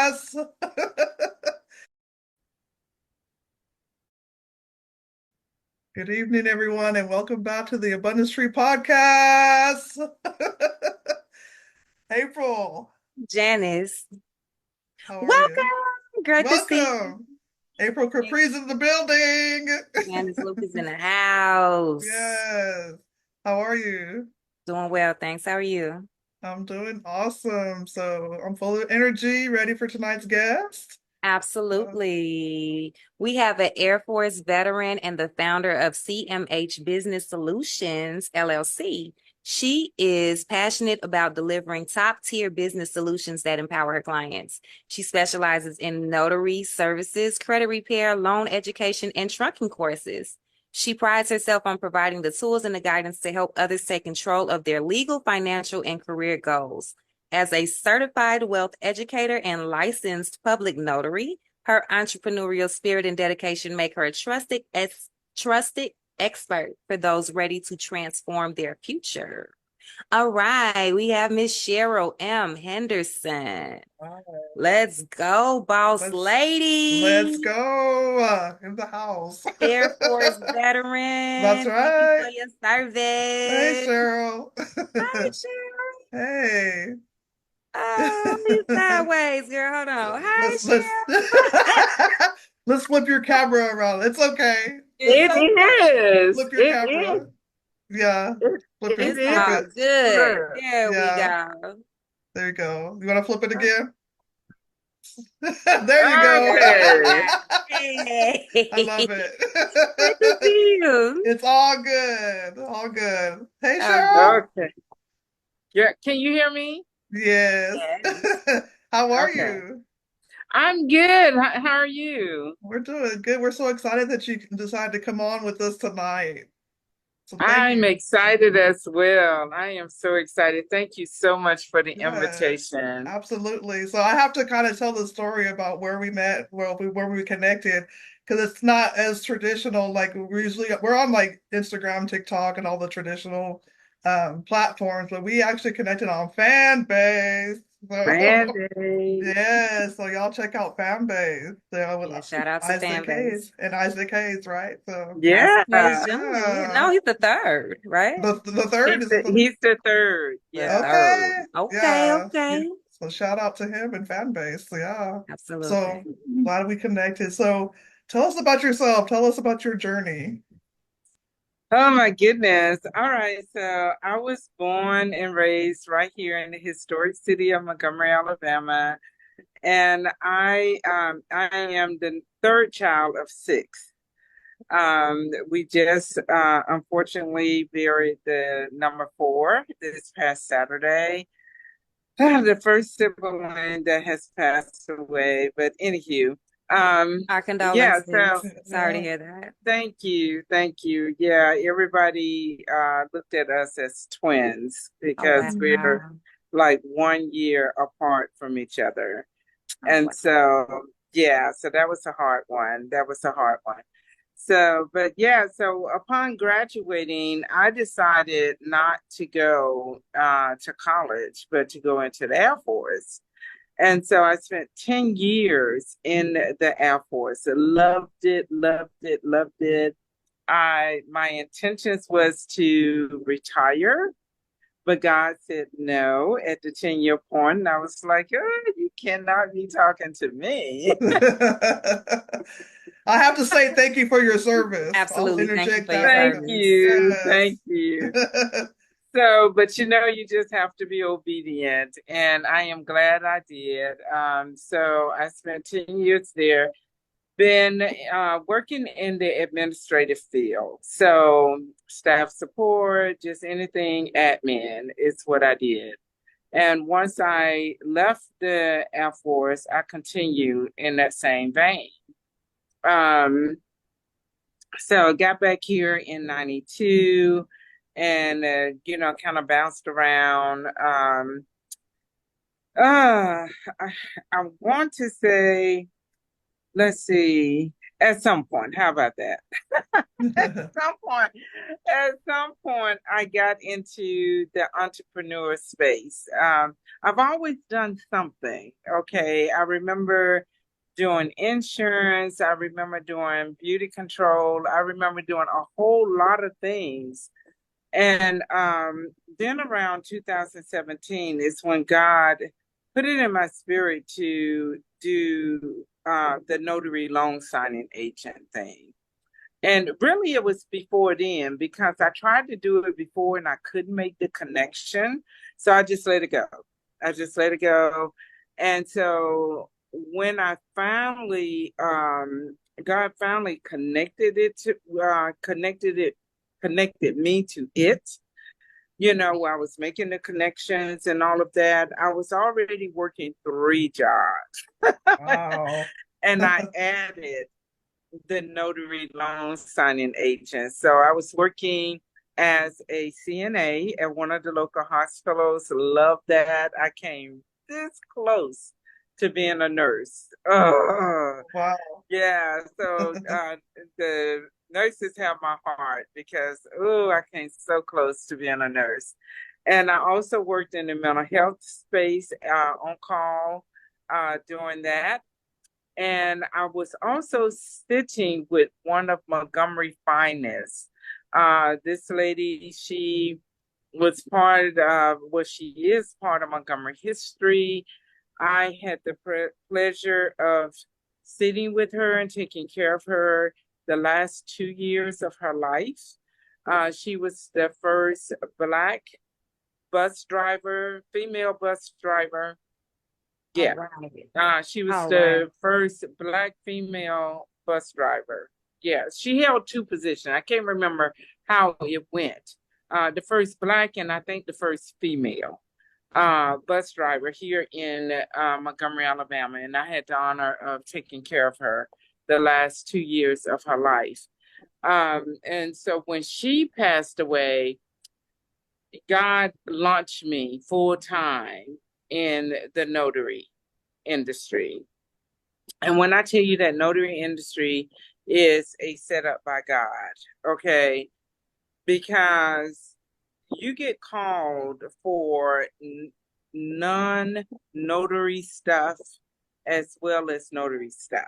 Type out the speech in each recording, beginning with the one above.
Yes. Good evening, everyone, and welcome back to the Abundance Tree Podcast. April, Janice, how are you? welcome. Great to see Welcome. April you. Capri's in the building. Janice Lucas in the house. Yes. How are you? Doing well, thanks. How are you? I'm doing awesome. So I'm full of energy, ready for tonight's guest. Uh, Absolutely. We have an Air Force veteran and the founder of CMH Business Solutions, LLC. She is passionate about delivering top-tier business solutions that empower her clients. She specializes in notary services, credit repair, loan education, and trunking courses. She prides herself on providing the tools and the guidance to help others take control of their legal, financial, and career goals. As a certified wealth educator and licensed public notary, her entrepreneurial spirit and dedication make her a trusted expert for those ready to transform their future. All right, we have Miss Cheryl M. Henderson. Let's go, boss let's let's lady. go in the house. Air Force That's veteran. Thank you right. for your Hey, service. Cheryl. Hi, Cheryl. Hey. Oh, me sideways, girl. Hold on. Hi, Let's Cheryl. let's flip your camera around. It's okay. It's Flip your It is. camera. Yeah. It, Flip it it's flip is. all it. good. Look. There we Yeah. go. There you go. You want to flip it again? There you go. Okay. I love Hey, good to it. see you. It's all good. All good. Hey, Oh, Cheryl. Okay. Yeah. Can you hear me? Yes. yes. How are Okay. you? I'm good. How are you? We're doing good. We're so excited that you decided to come on with us tonight. So thank I'm you. excited as well. I am so excited. Thank you so much for the Yes, invitation. absolutely. So I have to kind of tell the story about where we met, where we connected, because it's not as traditional. Like we're on like Instagram, TikTok, and all the traditional platforms, but we actually connected on Fanbase. So Brandy. yeah, so y'all check out Fanbase. So with Yeah, shout out to fan Isaac base. Hayes and Isaac Hayes, right? So Isaac Hayes Yeah. Jr. Yeah. yeah, No, he's the third, right? the third is the He's the third. The Yeah. third. okay. Okay, Yeah. okay. So shout out to him and fan base. Yeah. So Absolutely. glad we connected. So tell us about yourself. Tell us about your journey. Oh my goodness. All right. So I was born and raised right here in the historic city of Montgomery, Alabama. And I am the third child of six. We just unfortunately buried the number four this past Saturday. The first sibling that has passed away. But anywho, Our yeah, so condolences. Sorry to Yeah. hear that. thank you. Thank you. Yeah, everybody looked at us as twins Oh, because we're wow. like 1 year apart from each other. Oh, And wow. so, yeah, so that was a hard one. That was a hard one. So, but yeah, so upon graduating, I decided not to go to college, but to go into the Air Force. And so I spent 10 years in the Air Force. I loved it, loved it, loved it. My intentions was to retire, but God said no at the 10-year point. And I was like, oh, you cannot be talking to me. I have to say thank you for your service. I'll Absolutely. Thank you interject for your that right Thank there. service. you. Yes. Thank you. So, but you just have to be obedient. And I am glad I did. So I spent 10 years there, been working in the administrative field. So staff support, just anything admin is what I did. And once I left the Air Force, I continued in that same vein. Um, so I got back here in 92 and, kind of bounced around. Uh, I, I want to say, let's see. At some point, how about that? some point, at some point, I got into the entrepreneur space. I've always done something. Okay, I remember doing insurance. I remember doing beauty control. I remember doing a whole lot of things. And then around 2017 is when God put it in my spirit to do the notary loan signing agent thing. And really, it was before then because I tried to do it before and I couldn't make the connection. So I just let it go. I just let it go. And so when I finally, God finally connected me to it, I was making the connections and all of that. I was already working 3 jobs. Wow. And I added the notary loan signing agent. So I was working as a CNA at one of the local hospitals. Love that. I came this close to being a nurse. Oh, Wow. yeah. So the nurses have my heart because, I came so close to being a nurse. And I also worked in the mental health space on call doing that. And I was also stitching with one of Montgomery Finest. This lady, she was part of, well, she is part of Montgomery history. I had the pleasure of sitting with her and taking care of her the last 2 years of her life. She was the first Black bus driver, female bus driver. Yeah. She was the first Black female bus driver. Yeah, she held 2 positions. I can't remember how it went. The first Black and I think the first female bus driver here in Montgomery, Alabama. And I had the honor of taking care of her the last 2 years of her life. And so when she passed away, God launched me full time in the notary industry. And when I tell you that notary industry is a setup by God, okay, because you get called for non-notary stuff as well as notary stuff.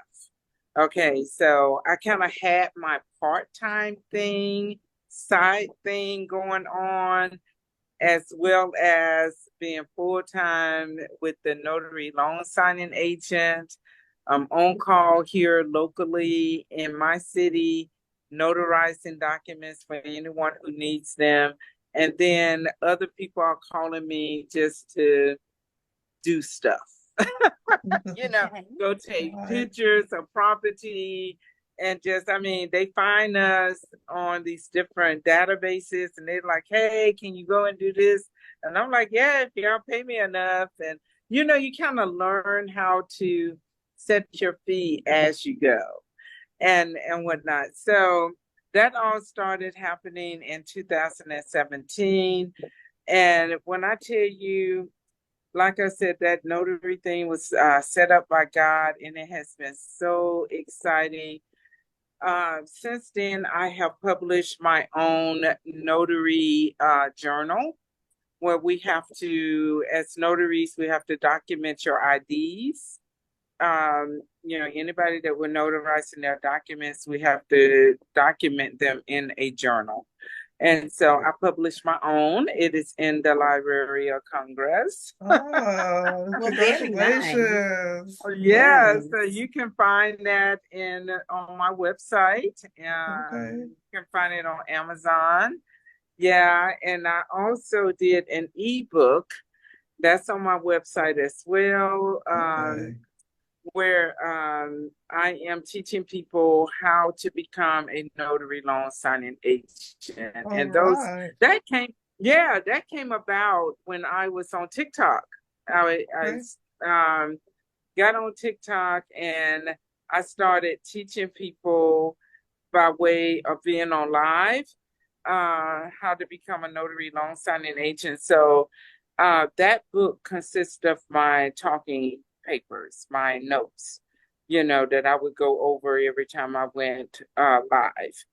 Okay, so I kind of had my part-time thing, side thing going on, as well as being full-time with the notary loan signing agent. I'm on call here locally in my city, notarizing documents for anyone who needs them. And then other people are calling me just to do stuff. Go take pictures of property and just, they find us on these different databases and they're like, hey, can you go and do this? And I'm like, yeah, if y'all pay me enough. And, you kind of learn how to set your fee as you go and whatnot. So that all started happening in 2017. And when I tell you, like I said, that notary thing was set up by God, and it has been so exciting. Since then, I have published my own notary journal where we have to, as notaries, we have to document your IDs. Anybody that we're notarizing their documents, we have to document them in a journal. And so I published my own. It is in the Library of Congress. Oh, Well, very nice. congratulations. Yeah, Yes. so you can find that on my website. Okay. You can find it on Amazon. Yeah, and I also did an ebook that's on my website as well. Okay. Where I am teaching people how to become a notary loan signing agent. All And right. that came about when I was on TikTok. I got on TikTok and I started teaching people by way of being on live, how to become a notary loan signing agent. So that book consists of my talking papers, my notes. that I would go over every time I went live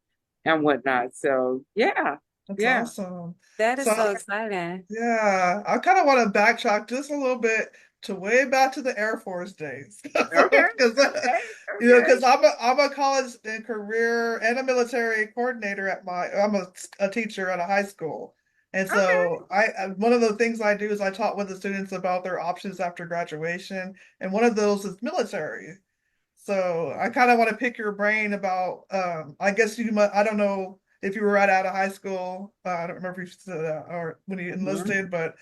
and whatnot. So yeah, That's yeah. awesome. That is So so exciting. yeah, I kind of want to backtrack just a little bit to way back to the Air Force days, Okay, because okay, because okay. I'm a college and career and a military coordinator I'm a teacher at a high school, and Okay. so one of the things I do is I talk with the students about their options after graduation, and one of those is military. So I kind of want to pick your brain about, I guess I don't know if you were right out of high school. I don't remember if you said that or when you Mhm. enlisted, but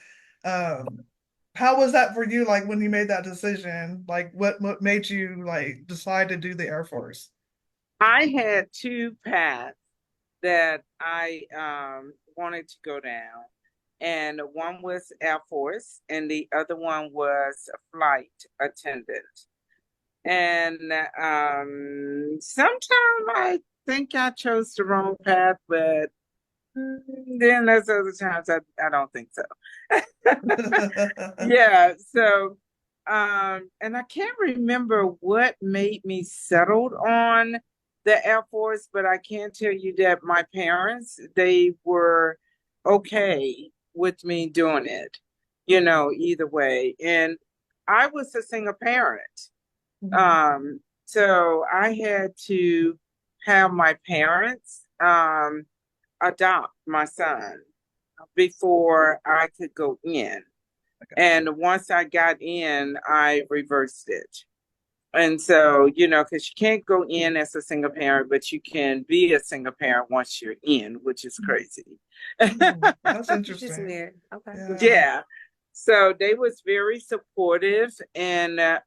how was that for you? Like when you made that decision, like what made you like decide to do the Air Force? I had two paths that I wanted to go down. And one was Air Force, and the other one was a flight attendant. And sometimes I think I chose the wrong path, but then there's other times I don't think so. Yeah, so and I can't remember what made me settled on the Air Force, but I can tell you that my parents, they were okay with me doing it, either way. And I was a single parent. So I had to have my parents adopt my son before I could go in. And once I got in, I reversed it. And so, because you can't go in as a single parent, but you can be a single parent once you're in, which is crazy. That's Which is interesting. weird. Okay. Yeah. Yeah. So they was very supportive in that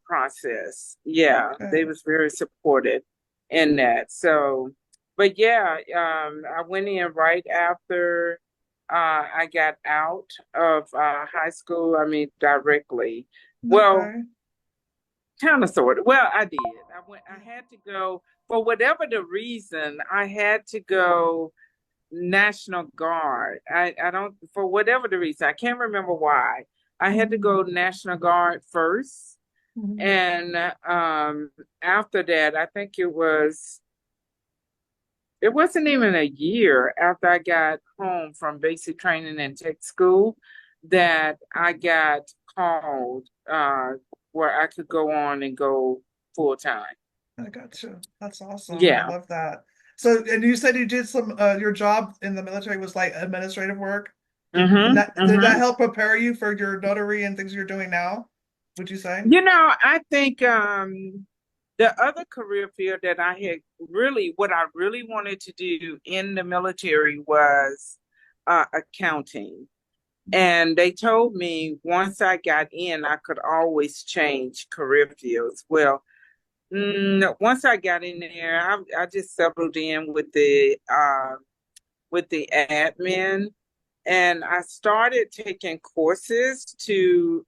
process. Yeah, they Okay. was very supportive in that. So, but yeah, I went in right after I got out of high school. I mean, directly. Well, Okay. kind of sort of. Well, I did. I had to go for whatever the reason. I had to go National Guard. I don't for whatever the reason. I can't remember why. I had to go National Guard first Mhm. and after that, I think it wasn't even a year after I got home from basic training and tech school that I got called where I could go on and go full time. I got you. That's awesome. I Yeah. love that. So, and you said you did your job in the military was like administrative work. And Mm-hmm. did that Mm-hmm. help prepare you for your notary and things you're doing now? Would you say? I think the other career field that what I really wanted to do in the military was accounting. And they told me once I got in, I could always change career fields. Well, once I got in there, I just settled in with the admin, and I started taking courses to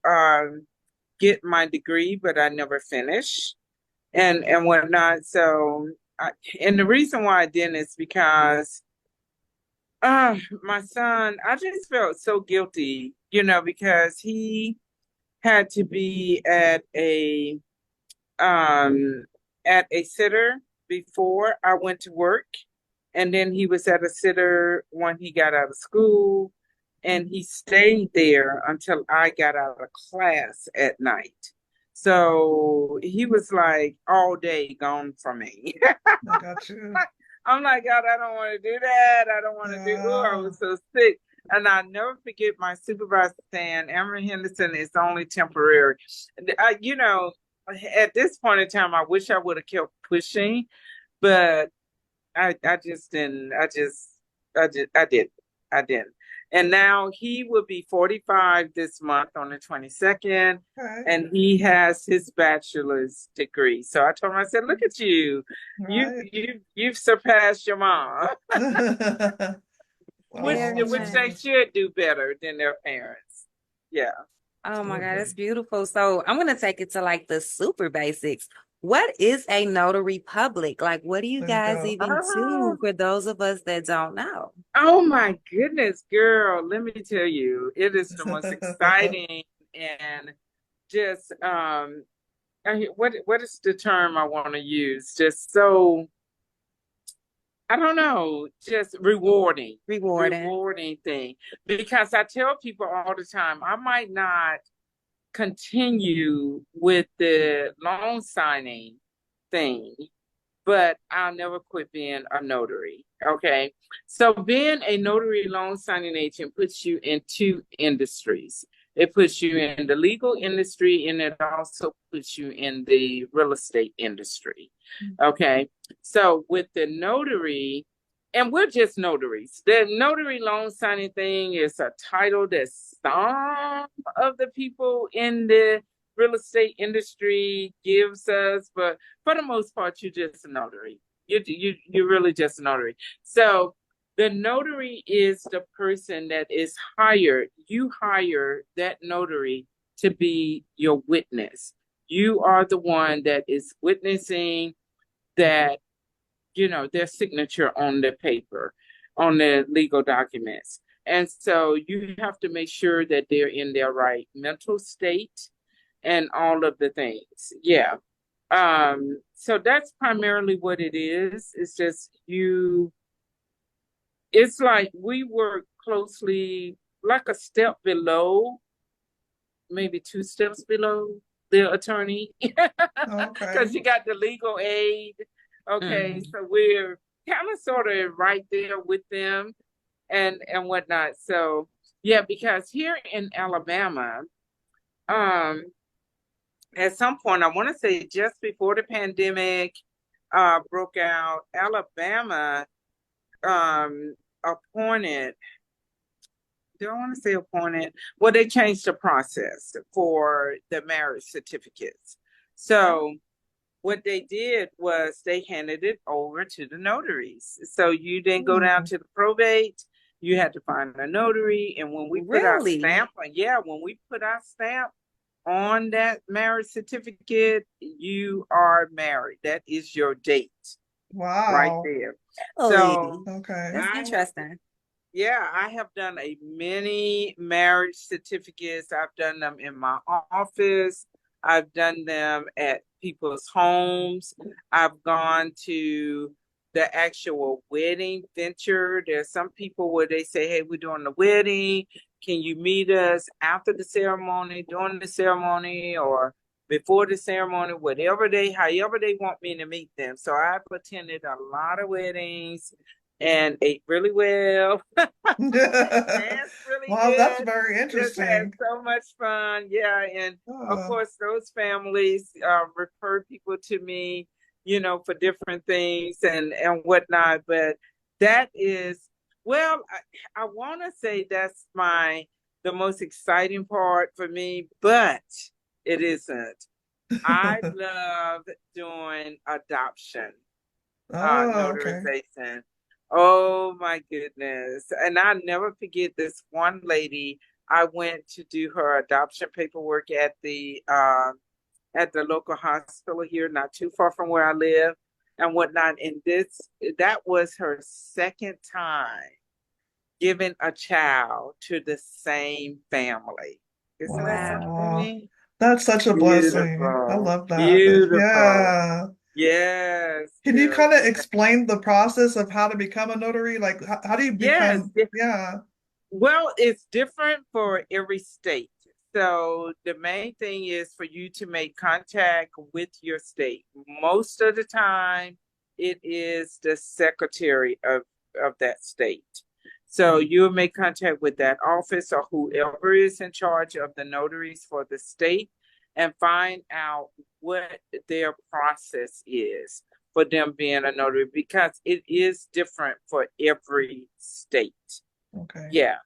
get my degree, but I never finished and whatnot. So, and the reason why I didn't is because my son, I just felt so guilty, because he had to be um at a sitter before I went to work. And then he was at a sitter when he got out of school, and he stayed there until I got out of class at night. So he was like all day gone from me. I got you. I'm like, God, I don't want to do that. I don't want to do. Oh, I Yeah. was so sick. And I never forget my supervisor saying, Emery Henderson is only temporary. At this point in time, I wish I would have kept pushing, but I just didn't. I didn't. I didn't. And now he will be 45 this month on the 22nd, Okay. and he has his bachelor's degree. So I told him, I said, "Look at you, Right. you've surpassed your mom," Oh, Very that's which they funny. nice. should do better than their parents. Yeah. Oh my God, that's Absolutely. beautiful. So I'm gonna take it to like the super basics. What is a notary public? Like, what do you There you guys go. even do for those of us that don't know? Oh my goodness, girl, let me tell you, it is the most exciting and just what is the term I want to use? Just so, I don't know, just Rewarding. rewarding thing. Because I tell people all the time, I might not continue with the loan signing thing, but I'll never quit being a notary. Okay. So being a notary loan signing agent puts you in two industries. It puts you in the legal industry and it also puts you in the real estate industry. Okay. So with the notary, and we're just notaries. The notary loan signing thing is a title that some of the people in the real estate industry gives us, but for the most part, you're just a notary. You're really just a notary. So the notary is the person that is hired. You hire that notary to be your witness. You are the one that is witnessing that, their signature on the paper, on the legal documents. And so you have to make sure that they're in their right mental state and all of the things. Yeah. So that's primarily what it is. It's just it's like we work closely, like a step below, maybe two steps below the attorney, Okay. because you got the legal aid. Okay, Mhm. so we're kind of sort of right there with them and whatnot. So yeah, because here in Alabama, um, at some point, I want to say just before the pandemic broke out, Alabama appointed, do I want to say appointed? Well, they changed the process for the marriage certificates. So what they did was they handed it over to the notaries. So you didn't go down Hmm. to the probate. You had to find a notary. And when we put our Really? stamp on, yeah, when we put our stamp on that marriage certificate, you are married. That is your date right Wow. there. So Really? Okay. That's I have, interesting. yeah, I have done a many marriage certificates. I've done them in my office. I've done them at people's homes. I've gone to the actual wedding venture. There's some people where they say, hey, we're doing the wedding. Can you meet us after the ceremony, during the ceremony, or before the ceremony, however they want me to meet them. So I've attended a lot of weddings and ate really well, danced really Wow, that's good, very just had interesting. so much fun. Yeah, and of Uh, course, those families refer people to me, for different things and whatnot. But that is, well, I want to say that's the most exciting part for me, but it isn't. I love doing adoption oh, okay. notarization. Oh my goodness. And I never forget this one lady. I went to do her adoption paperwork at the local hospital here, not too far from where I live and whatnot. And that was her second time giving a child to the same family. Isn't that something to Wow. Wow. me? That's such a blessing. I Beautiful. love that. Beautiful. Yeah. Yes, Can you girl. kind of explain the process of how to become a notary? Like, how do you Yes, become? Yeah. well, it's different for every state. So the main thing is for you to make contact with your state. Most of the time, it is the secretary of that state. So you'll make contact with that office or whoever is in charge of the notaries for the state and find out what their process is for them being a notary because it is different for every state. Okay. Yeah.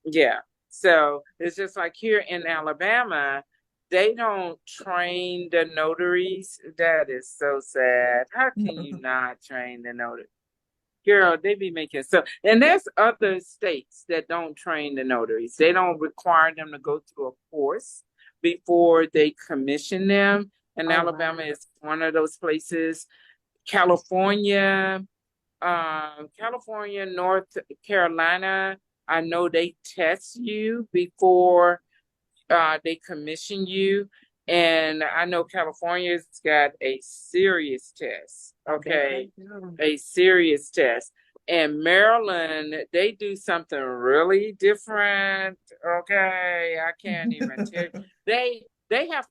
Yeah. So it's just like here in Alabama, they don't train the notaries. That is so sad. How can you not train the notary? Girl, they be making so, and there's other states that don't train the notaries. They don't require them to go through a course before they commission them. And Oh, Alabama wow. is one of those places. California, California, North Carolina, I know they test you before they commission you. And I know California's got a serious test, okay? A serious test. And Maryland, they do something really different, okay? I can't even tell you. They have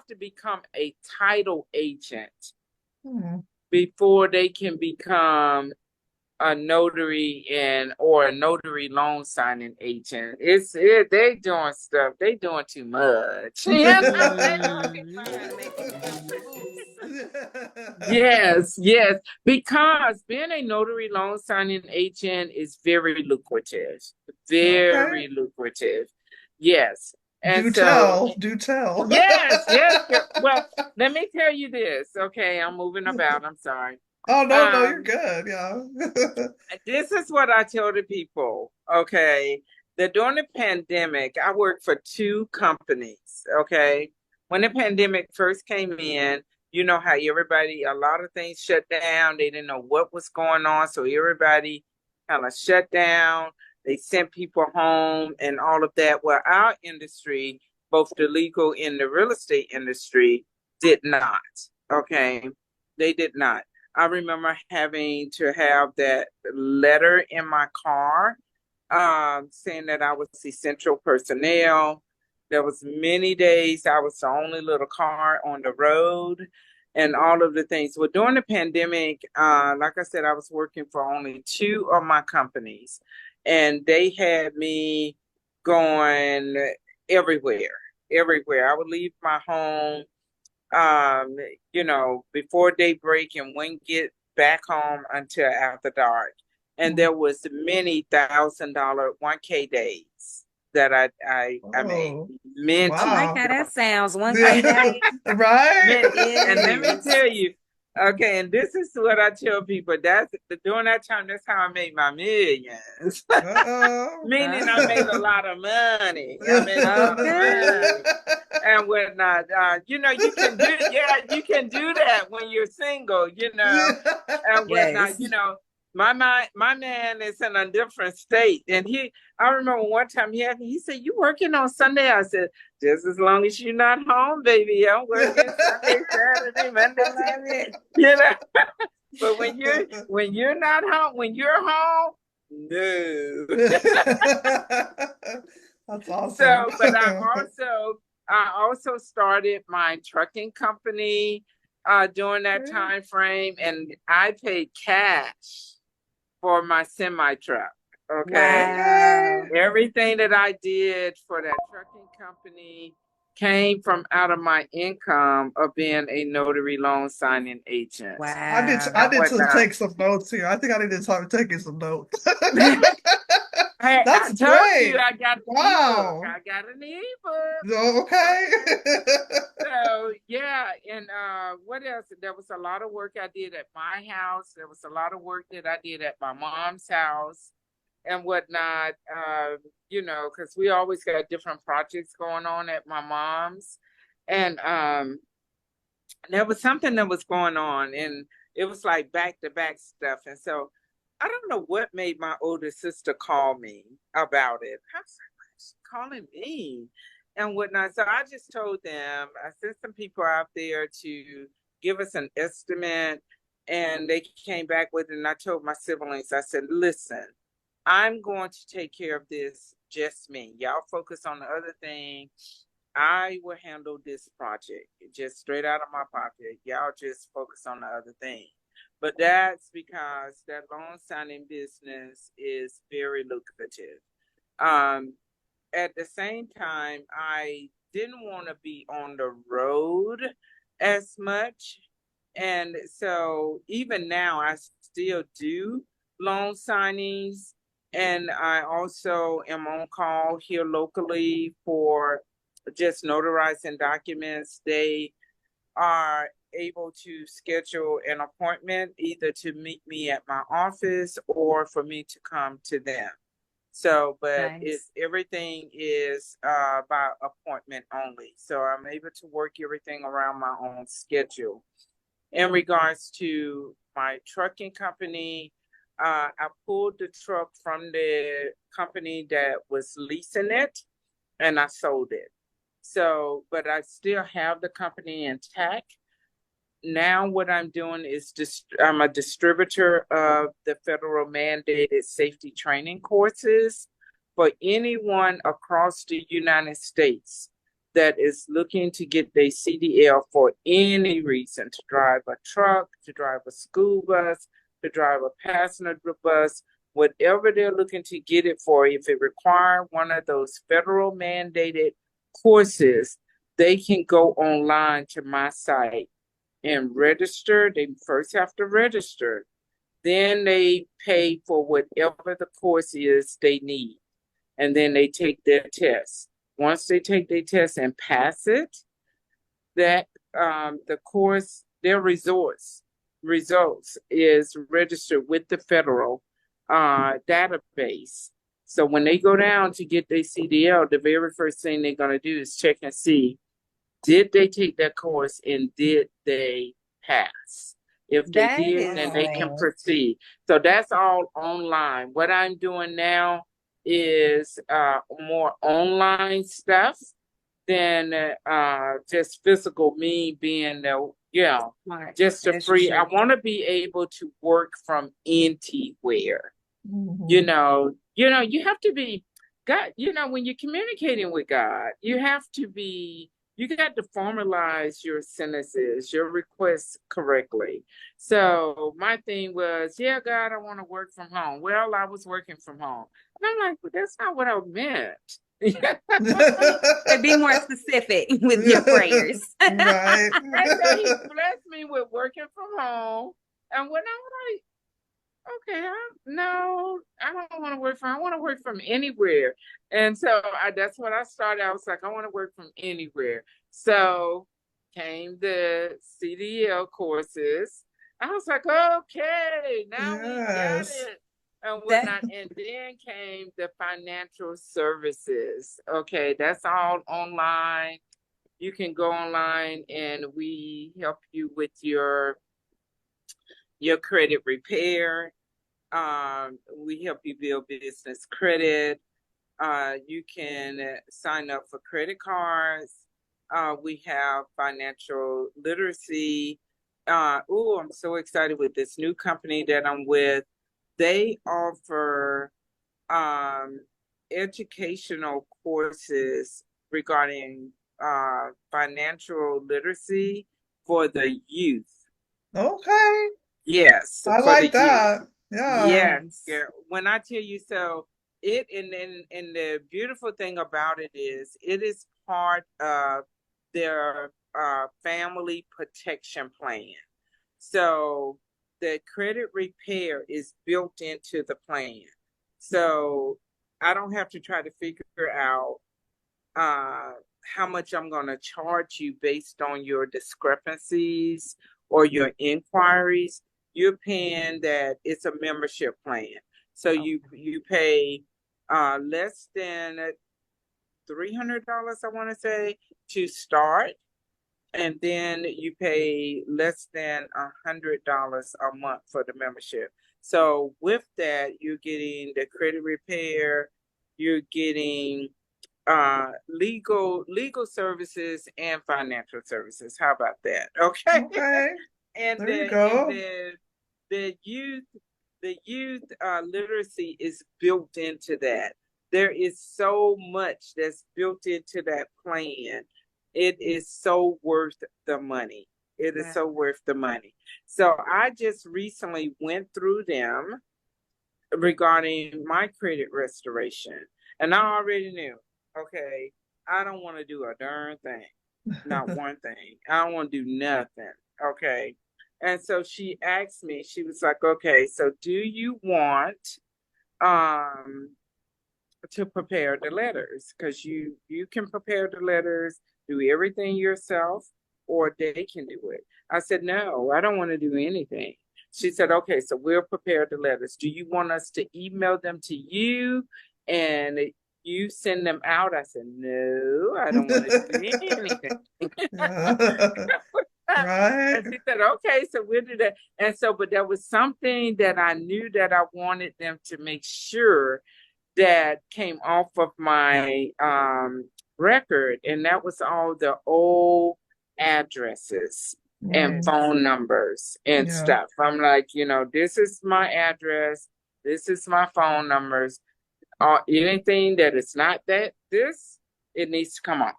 to become a title agent Hmm. before they can become a notary or a notary loan signing agent. They doing stuff. They doing too much. You know, they don't get You mine. gotta make it jump through hoops. Yes, yes, because being a notary loan signing agent is very lucrative, Okay. very lucrative. Yes. And Do so, tell, do tell. yes, yes. Well, let me tell you this. Okay, I'm moving about. I'm sorry. Oh no, no, you're Um, good. Yeah. this is what I tell the people, okay? That during the pandemic, I worked for two companies, okay? When the pandemic first came in, you know how a lot of things shut down. They didn't know what was going on. So everybody kind of shut down. They sent people home and all of that. Well, our industry, both the legal and the real estate industry, did not, okay? They did not. I remember having to have that letter in my car saying that I was essential personnel. There was many days I was the only little car on the road and all of the things. Well, during the pandemic, like I said, I was working for only two of my companies, and they had me going everywhere, everywhere. I would leave my home um, before daybreak and wouldn't get back home until after dark. And there was many $1,000 1K days that I made. Oh, I Minty. like wow. how that sounds. 1K Yeah. day. Right? And let me Yes. tell you, okay, and this is what I tell people. During that time, that's how I made my millions. Uh-oh. Meaning I made a lot of money. I made a lot of Okay. money and whatnot. You can do that when you're single, and whatnot. Yes. My man is in a different state, and I remember one time he said, "You working on Sunday?" I said, "Just as long as you're not home, baby. I'm working Sunday, Saturday, Monday, I love Tuesday." it. You know, but when you're not home, when you're home, no. That's awesome. So, but I also started my trucking company during that time frame, and I paid cash for my semi truck. Okay. Okay. Wow. Everything that I did for that trucking company came from out of my income of being a notary loan signing agent I and Wow. need to whatnot. take some notes here. I think I need to start taking some notes. Hey, I That's told you great. I got an ebook. Wow. I got an ebook. Okay. So yeah, and what else? There was a lot of work I did at my house. There was a lot of work that I did at my mom's house and whatnot. Because we always got different projects going on at my mom's, and there was something that was going on, and it was like back to back stuff. And so I don't know what made my older sister call me about it. I was like, "Why is she calling me?" and whatnot. So I just told them, I sent some people out there to give us an estimate, and they came back with it. And I told my siblings, I said, "Listen, I'm going to take care of this, just me. Y'all focus on the other thing. I will handle this project just straight out of my pocket. Y'all just focus on the other thing." But that's because that loan signing business is very lucrative. Um, at the same time, I didn't want to be on the road as much. And so even now, I still do loan signings. And I also am on call here locally for just notarizing documents. They are able to schedule an appointment either to meet me at my office or for me to come to them. So, but Nice. everything is by appointment only. So I'm able to work everything around my own schedule. In regards to my trucking company, I pulled the truck from the company that was leasing it and I sold it. So, but I still have the company intact. Now what I'm doing is I'm a distributor of the federal mandated safety training courses for anyone across the United States that is looking to get their CDL for any reason, to drive a truck, to drive a school bus, to drive a passenger bus, whatever they're looking to get it for. If it requires one of those federal mandated courses, they can go online to my site and register. They first have to register. Then they pay for whatever the course is they need. And then they take their test. Once they take their test and pass it, that the course, their results is registered with the federal database. So when they go down to get their CDL, the very first thing they're going to do is check and see, did they take that course and did they pass? If they That did, is then they can Wow. proceed. So that's all online. What I'm doing now is more online stuff than just physical, me being smart. just a That's free. I true. want to be able to work from anywhere. Mhm. You have to be God, when you're communicating with God, you got to formalize your sentences, your requests correctly. So my thing was, yeah, God, I want to work from home. Well, I was working from home. And I'm like, but that's not what I meant. To be more specific with your prayers. Right. And so he blessed me with working from home. And when I'm like, okay, no, I don't want to work from. I want to work from anywhere, and so that's when I started. I was like, I want to work from anywhere. So came the CDL courses. I was like, okay, now we got Yes. it, and That whatnot. And then came the financial services. Okay, that's all online. You can go online, and we help you with your credit repair. We help you build business credit. You can sign up for credit cards. We have financial literacy. I'm so excited with this new company that I'm with. They offer um, educational courses regarding financial literacy for the youth. Okay. Yes, I for the like youth. that. Yeah. Yes, nice. girl. When I tell you so, and the beautiful thing about it is part of their family protection plan. So the credit repair is built into the plan. So I don't have to try to figure out uh, how much I'm going to charge you based on your discrepancies or your inquiries. You're paying that it's a membership plan. So you pay less than $300, I want to say, to start, and then you pay less than $100 a month for the membership. So with that, you're getting the credit repair, you're getting legal services and financial services. How about that? Okay. Okay. and There you the and go. the youth literacy is built into that. There is so much that's built into that plan. It is so worth the money. It is Wow. so worth the money. So I just recently went through them regarding my credit restoration. And I already knew, okay, I don't want to do a darn thing, not one thing. I don't want to do nothing, okay? And so she asked me, she was like, okay, so do you want um to prepare the letters? Because you can prepare the letters, do everything yourself, or they can do it. I said, no, I don't want to do anything. She said, okay, so we'll prepare the letters. Do you want us to email them to you and you send them out? I said, no, I don't want to do anything. Yeah. Right. And she said, okay, so we'll do that. And so, but there was something that I knew that I wanted them to make sure that came off of my record, and that was all the old addresses and Mm, phone numbers and yeah. stuff. I'm like, this is my address, this is my phone numbers. Anything that is not this, it needs to come off.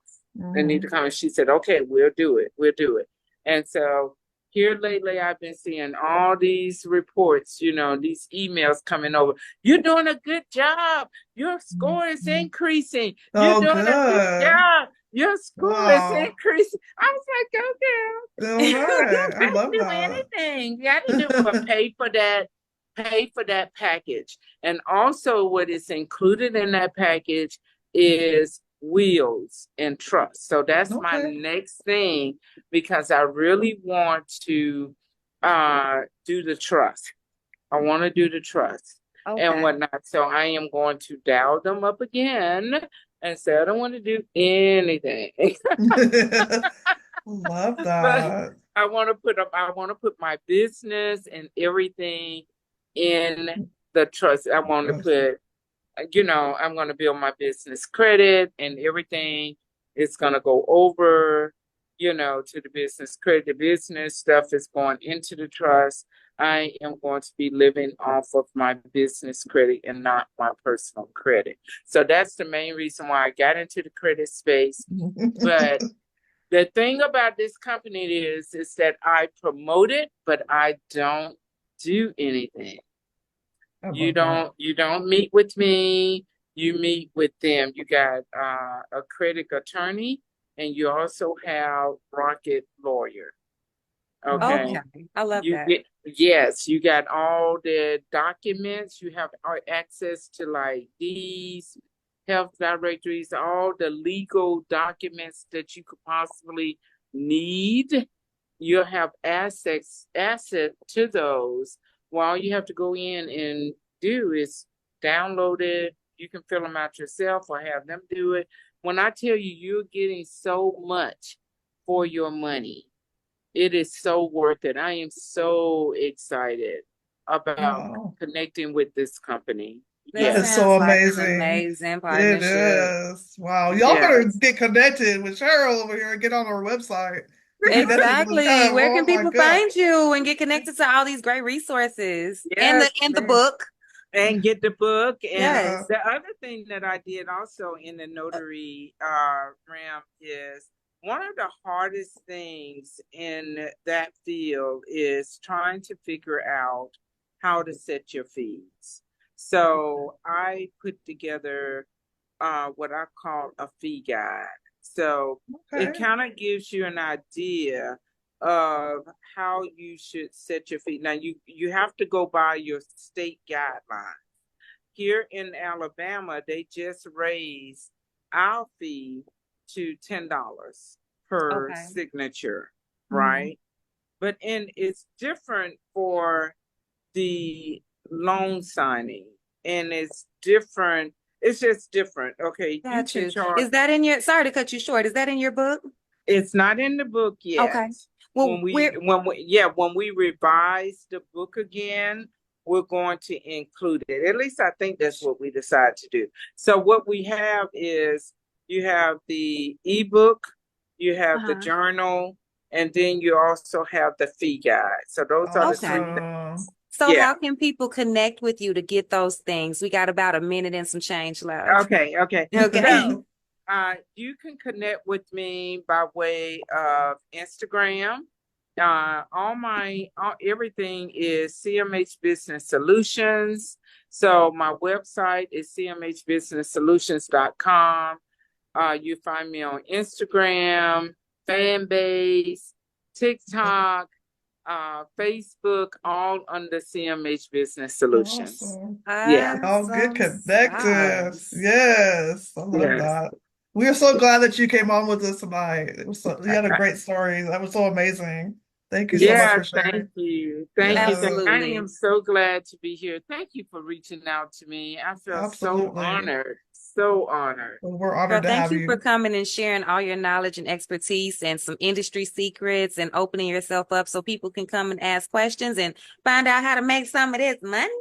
It needs to Mhm. come. And she said, okay, we'll do it. We'll do it. And so here lately, I've been seeing all these reports, these emails coming over. You're doing a good job. Your score is Mhm. increasing. You're Oh, doing a good good. job. Your score is Wow. increasing. I was like, All okay. right. I I didn't love do that. anything. I didn't do but pay for that package. And also what is included in that package is wills and trust. So that's my Okay. next thing because I really want to do the trust. I want to do the trust and Okay. whatnot. So I am going to dial them up again and say I don't want to do anything. Love But that. I want to put my business and everything in the trust. I want to put, I'm going to build my business credit and everything is going to go over, to the business credit. The business stuff is going into the trust. I am going to be living off of my business credit and not my personal credit. So that's the main reason why I got into the credit space. But the thing about this company is that I promote it, but I don't do anything. I You love that. don't meet with me, you meet with them. You got a credit attorney and you also have Rocket Lawyer. Okay. Wow. Okay. I love You that. get yes, you got all the documents, you have access to like these health directories, all the legal documents that you could possibly need. You'll have asset to those. Well, all you have to go in and do is download it. You can fill them out yourself or have them do it. When I tell you you're getting so much for your money, it is so worth it. I am so excited about Wow. connecting with this company. That That is Yes, so sounds like an amazing. amazing It partnership. is. Wow. Y'all better yes. get connected with Cheryl over here and get on her website. Get connected with Exactly. them. Where Oh can my people God. find you and get connected to all these great resources and Yes, the man. book? And get the book. And Yeah. Yes. the other thing that I did also in the notary realm is one of the hardest things in that field is trying to figure out how to set your fees. So I put together what I call a fee guide. So it Okay. kind of gives you an idea of how you should set your fee. Now you have to go by your state guidelines. Here in Alabama, they just raised our fee to $10 per Okay. signature, Mhm. right? But it's different for the loan signing, and it's different. It's just different. Okay, you Got can you. charge. Is that in your, sorry to cut you short, is that in your book? It's not in the book yet. Okay. Well, When we revise the book again, we're going to include it. At least I think that's what we decide to do. So what we have is you have the ebook, you have the uh-huh. journal, and then you also have the fee guide. So those are the three Okay. things. Awesome. So Yeah. how can people connect with you to get those things? We got about a minute and some change left. Okay. Okay. So you can connect with me by way of Instagram. Everything is CMH Business Solutions. So my website is cmhbusinesssolutions.com. You find me on Instagram, Fanbase, TikTok, Facebook, all under CMH Business Solutions. Awesome. Yeah. Y'all get Awesome connected. sauce. Yes. I love Yes. that. We are so glad that you came on with us tonight. You had a Okay. great story. That was so amazing. Thank you so much Yeah, for sharing. thank you. Thank you. Yes, I Absolutely. am so glad to be here. Thank you for reaching out to me. I feel so absolutely. honored. So honored. Well, we're Girl, honored to thank have you for you. coming and sharing all your knowledge and expertise and some industry secrets and opening yourself up so people can come and ask questions and find out how to make some of this money.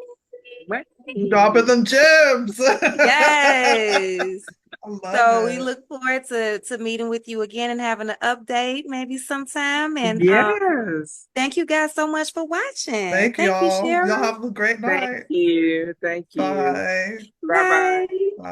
Dropping them gems. Yes. I love So we it. look forward to meeting with you again and having an update maybe sometime. And Yes. thank you guys so much for watching. Thank Thank you, y'all. Y'all Cheryl. have a great Thank night. you. Thank you. Bye. Bye bye. Bye. Bye.